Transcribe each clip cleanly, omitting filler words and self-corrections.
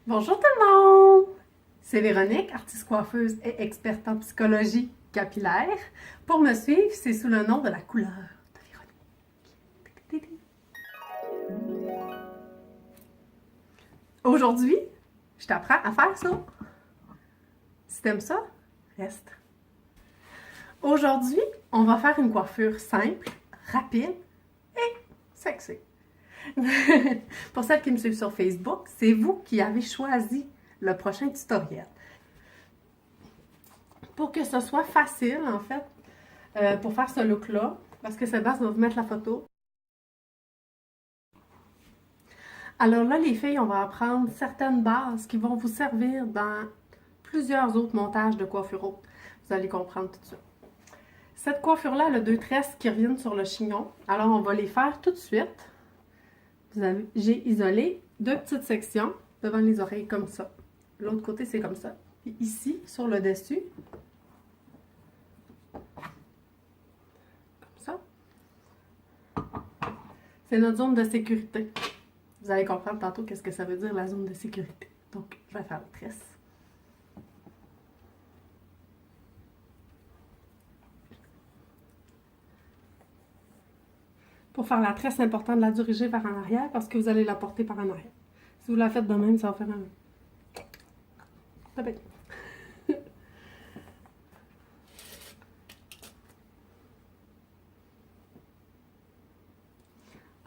Bonjour tout le monde! C'est Véronique, artiste coiffeuse et experte en psychologie capillaire. Pour me suivre, c'est sous le nom de la couleur de Véronique. Aujourd'hui, je t'apprends à faire ça. Si t'aimes ça, reste. Aujourd'hui, on va faire une coiffure simple, rapide et sexy. Pour celles qui me suivent sur Facebook, c'est vous qui avez choisi le prochain tutoriel. Pour que ce soit facile, en fait, pour faire ce look-là, parce que Sébastien va vous mettre la photo. Alors là, les filles, on va apprendre certaines bases qui vont vous servir dans plusieurs autres montages de coiffure haute. Vous allez comprendre tout de suite. Cette coiffure-là, elle a deux tresses qui reviennent sur le chignon. Alors, on va les faire tout de suite. J'ai isolé deux petites sections devant les oreilles comme ça. L'autre côté, c'est comme ça. Puis ici, sur le dessus, comme ça, c'est notre zone de sécurité. Vous allez comprendre tantôt qu'est-ce que ça veut dire, la zone de sécurité. Donc, je vais faire la tresse. Pour faire la tresse, c'est important de la diriger vers en arrière parce que vous allez la porter par en arrière. Si vous la faites de même, ça va faire un... Tapez.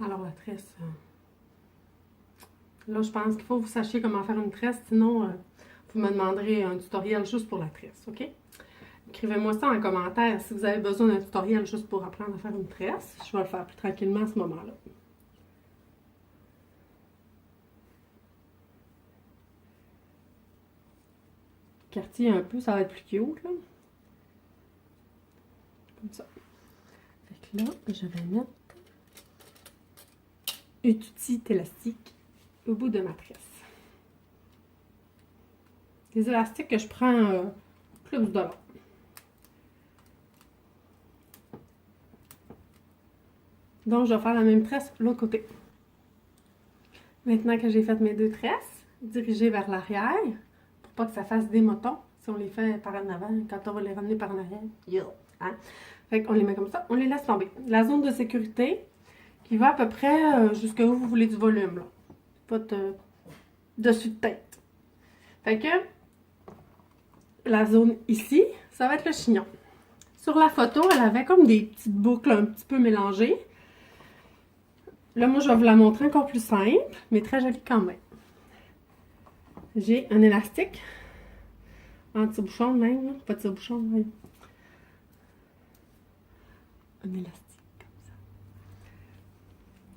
Alors, la tresse... Là, je pense qu'il faut que vous sachiez comment faire une tresse, sinon, vous me demanderez un tutoriel juste pour la tresse, OK? Écrivez-moi ça en commentaire si vous avez besoin d'un tutoriel juste pour apprendre à faire une tresse. Je vais le faire plus tranquillement à ce moment-là. Quartier un peu, ça va être plus cute, là. Comme ça. Fait que là, je vais mettre une petite élastique au bout de ma tresse. Des élastiques que je prends plus de $. Donc, je vais faire la même tresse de l'autre côté. Maintenant que j'ai fait mes deux tresses, dirigez vers l'arrière pour pas que ça fasse des motons. Si on les fait par en avant, quand on va les ramener par en arrière, hein? Fait qu'on les met comme ça, on les laisse tomber. La zone de sécurité qui va à peu près jusqu'à où vous voulez du volume, là. Pas de dessus de tête. Fait que la zone ici, ça va être le chignon. Sur la photo, elle avait comme des petites boucles un petit peu mélangées. Là, moi, je vais vous la montrer encore plus simple, mais très jolie quand même. J'ai un élastique, un tire-bouchon même, là. Pas de tire-bouchon, oui. Un élastique comme ça.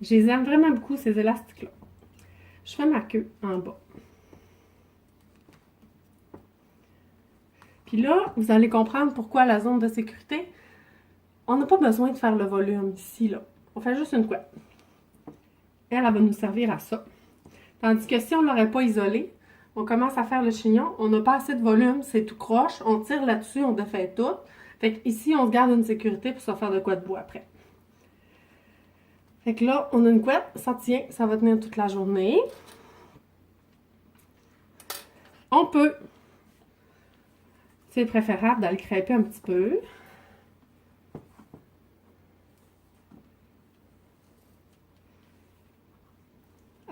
Je les aime vraiment beaucoup, ces élastiques-là. Je fais ma queue en bas. Puis là, vous allez comprendre pourquoi la zone de sécurité, on n'a pas besoin de faire le volume ici, là. On fait juste une couette. Elle va nous servir à ça. Tandis que si on ne l'aurait pas isolé, on commence à faire le chignon, on n'a pas assez de volume, c'est tout croche, on tire là-dessus, on défait tout. Fait qu'ici, on se garde une sécurité pour se faire de quoi de bois après. Fait que là, on a une couette, ça tient, ça va tenir toute la journée. On peut, c'est préférable d'aller crêper un petit peu.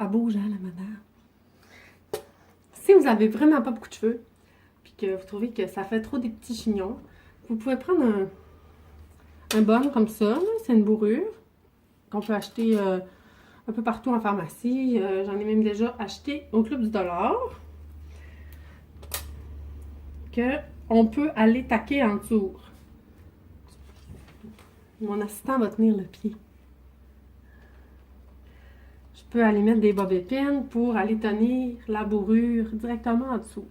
Elle bouge, hein, la madame. Si vous avez vraiment pas beaucoup de cheveux, puis que vous trouvez que ça fait trop des petits chignons, vous pouvez prendre un bun comme ça, c'est une bourrure qu'on peut acheter un peu partout en pharmacie. J'en ai même déjà acheté au Club du Dollar. On peut aller taquer en dessous. Mon assistant va tenir le pied. Je peux aller mettre des bobépines pour aller tenir la bourrure directement en dessous.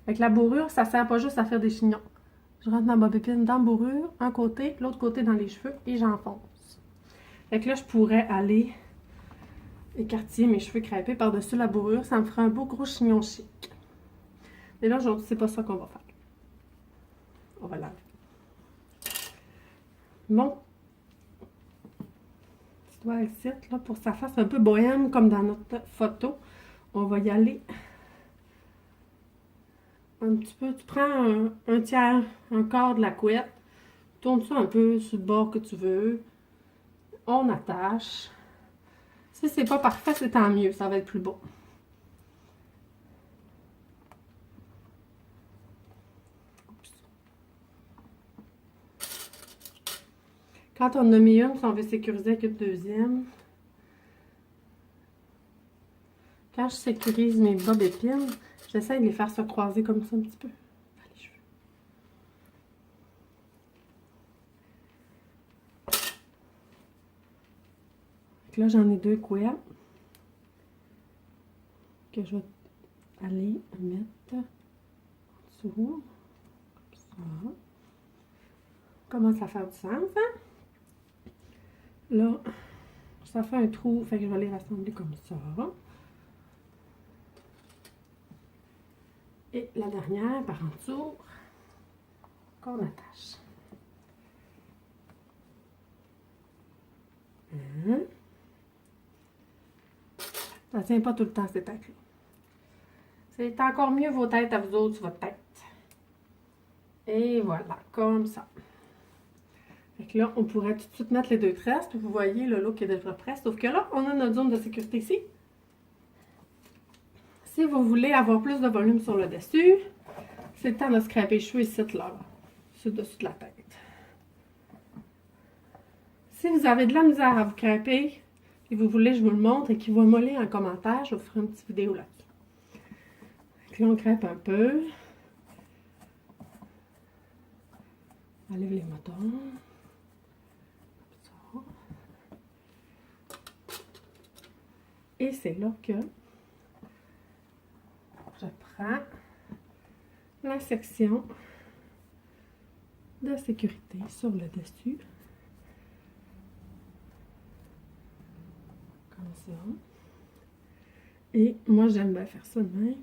Avec la bourrure, ça sert pas juste à faire des chignons. Je rentre ma bobépine dans la bourrure, un côté, l'autre côté dans les cheveux et j'enfonce. Fait que là, je pourrais aller écartiller mes cheveux crêpés par-dessus la bourrure. Ça me ferait un beau gros chignon chic. Mais là, aujourd'hui, c'est pas ça qu'on va faire. On va laver. Bon. Tu dois ici, là, pour que ça fasse un peu bohème comme dans notre photo. On va y aller un petit peu, tu prends un tiers, un quart de la couette, tourne ça un peu sur le bord que tu veux. On attache. Si c'est pas parfait, c'est tant mieux, ça va être plus beau. Quand on en a mis une, si on veut sécuriser avec une deuxième, quand je sécurise mes bas d'épines, j'essaie de les faire se croiser comme ça un petit peu. Les cheveux. Donc là, j'en ai deux couettes que je vais aller mettre en dessous. Comme ça. Commence à faire du sens, hein? Là, ça fait un trou, fait que je vais les rassembler comme ça. Et la dernière par en dessous, qu'on attache. Ça tient pas tout le temps, ces têtes-là. C'est encore mieux vos têtes à vous autres sur votre tête. Et voilà, comme ça. Fait que là, on pourrait tout de suite mettre les deux tresses, puis vous voyez le look est déjà prêt. Sauf que là, on a notre zone de sécurité ici. Si vous voulez avoir plus de volume sur le dessus, c'est le temps de scraper les cheveux ici, là, sur le dessus de la tête. Si vous avez de la misère à vous crêper, et vous voulez que je vous le montre et qu'il va moller en commentaire, je vous ferai une petite vidéo là-dessus. Là, on crêpe un peu. On enlève les motons. Et c'est là que je prends la section de sécurité sur le dessus. Comme ça. Et moi, j'aime bien faire ça de même.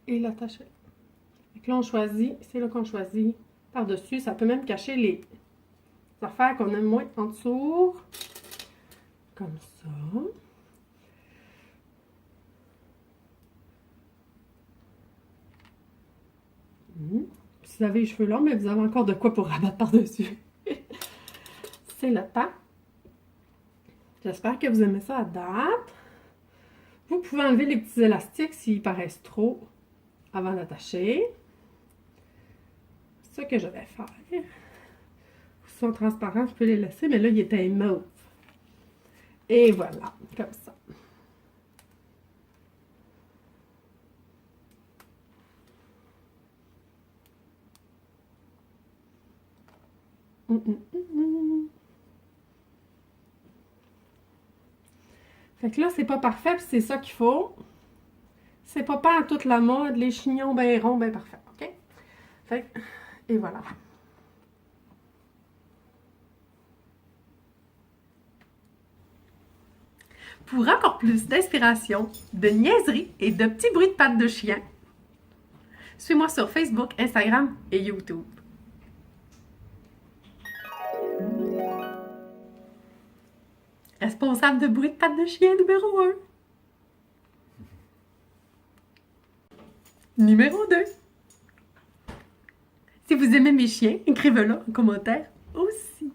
Et l'attacher. Donc là, on choisit, c'est là qu'on choisit par-dessus. Ça peut même cacher les affaires qu'on aime moins en dessous. Comme ça. Si vous avez les cheveux longs, mais vous avez encore de quoi pour rabattre par-dessus. C'est le temps. J'espère que vous aimez ça à date. Vous pouvez enlever les petits élastiques s'ils paraissent trop avant d'attacher. C'est ce que je vais faire. Ils sont transparents, je peux les laisser, mais là, il était mauve. Et voilà, comme ça. Fait que là, c'est pas parfait, puis c'est ça qu'il faut. C'est pas à toute la mode, les chignons bien ronds, bien parfaits, OK? Fait que, et voilà. Pour encore plus d'inspiration, de niaiseries et de petits bruits de pattes de chien, suis-moi sur Facebook, Instagram et YouTube. Responsable de bruit de pattes de chien numéro 1. Numéro 2. Si vous aimez mes chiens, écrivez-le en commentaire aussi.